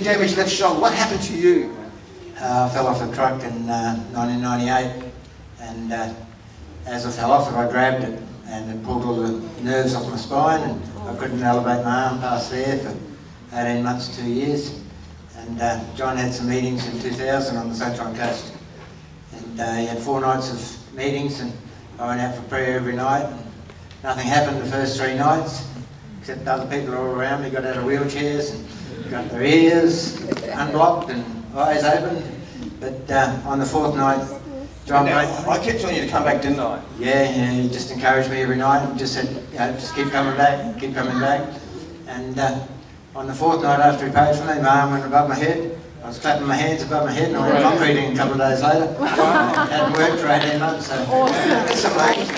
damaged left shoulder. What happened to you? I fell off a truck in 1998, and as I fell off it, I grabbed it, and it pulled all the nerves off my spine, and I couldn't elevate my arm past there for 18 months, 2 years. And John had some meetings in 2000 on the Sunshine Coast, and he had 4 nights of meetings, and I went out for prayer every night. And nothing happened the first 3 nights, except other people all around me got out of wheelchairs and got their ears unblocked and eyes opened. But on the 4th night, John... I kept telling you to come back, didn't I? Yeah, he just encouraged me every night and just said, just keep coming back, keep coming back. And on the 4th night after he prayed for me, my arm went above my head. I was clapping my hands above my head, and I went concreting a couple of days later. Hadn't worked for 18 months, so... That's amazing.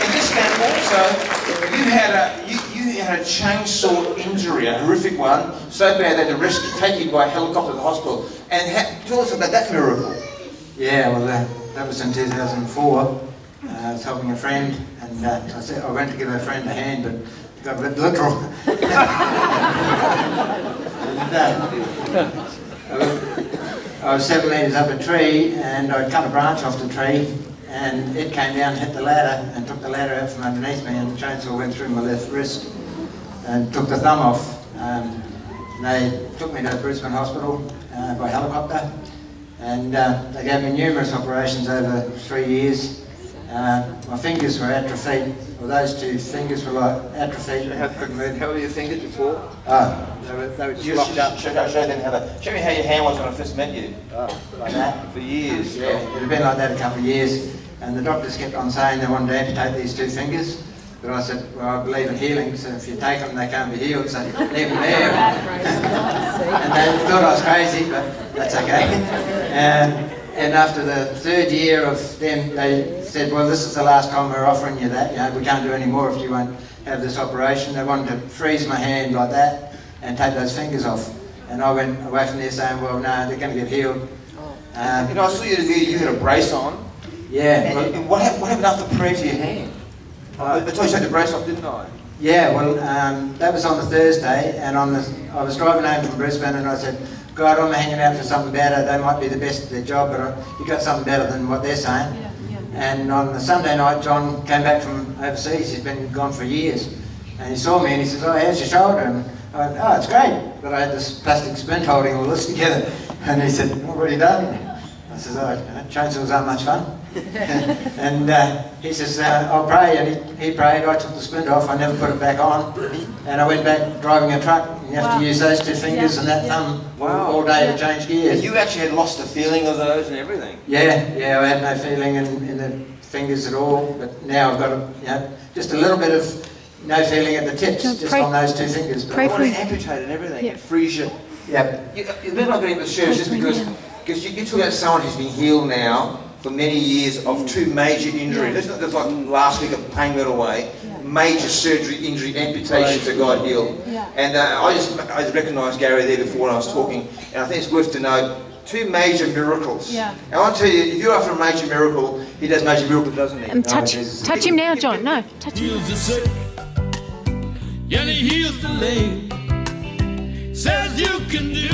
And just now also, you had a chainsaw injury, a horrific one, so bad they had to take you by helicopter to the hospital. And tell us about that miracle. Yeah, well, that was in 2004. I was helping a friend, and I went to give a friend a hand, but it got a bit literal. I was 7 metres up a tree, and I'd cut a branch off the tree, and it came down, hit the ladder, and took the ladder out from underneath me, and the chainsaw went through my left wrist and took the thumb off. They took me to Brisbane Hospital by helicopter, and they gave me numerous operations over 3 years. My fingers were atrophied. Well, those 2 fingers were like atrophied. How were your fingers before? They were just locked up. Show me how your hand was when I first met you. Like that. For years. Yeah, it had been like that a couple of years. And the doctors kept on saying they wanted to amputate these 2 fingers. But I said, well, I believe in healing, so if you take them, they can't be healed, so leave them there. And they thought I was crazy, but that's okay. And after the 3rd year of them, they said, well, this is the last time we're offering you that. We can't do any more if you won't have this operation. They wanted to freeze my hand like that and take those fingers off. And I went away from there saying, well, no, they're going to get healed. I saw you had a brace on. Yeah. And what happened after prayer to your hand? I told you to take the brace off, didn't I? Yeah, well, that was on the Thursday, and I was driving home from Brisbane, and I said, God, I'm hanging out for something better. They might be the best at their job, but you got something better than what they're saying. And on the Sunday night, John came back from overseas. He's been gone for years. And he saw me, and he says, oh, how's your shoulder? And I went, oh, it's great. But I had this plastic splint holding all this together. And he said, well, what have you done? I said, oh, chainsaws aren't much fun. And he says, I'll pray. And he prayed. I took the splint off. I never put it back on. And I went back driving a truck. You have to use those 2 fingers and that thumb all day to change gears. And you actually had lost the feeling of those and everything. Yeah, I had no feeling in the fingers at all. But now I've got just a little bit of no feeling at the tips, just on those 2 fingers. But I want to amputate and everything. It frees you. Yeah. The reason I'm getting able to share is just because you talk about someone who's been healed now for many years of 2 major injuries. It's not just like last week a pain went away. Major surgery, injury, amputations that God healed. And I just recognised Gary there before when I was talking, and I think it's worth to know 2 major miracles. And I want to tell you, if you're after a major miracle, he does major miracles, doesn't he? And touch him now, John. No, touch him. Heals the sick, and he heals the lame. Says you can do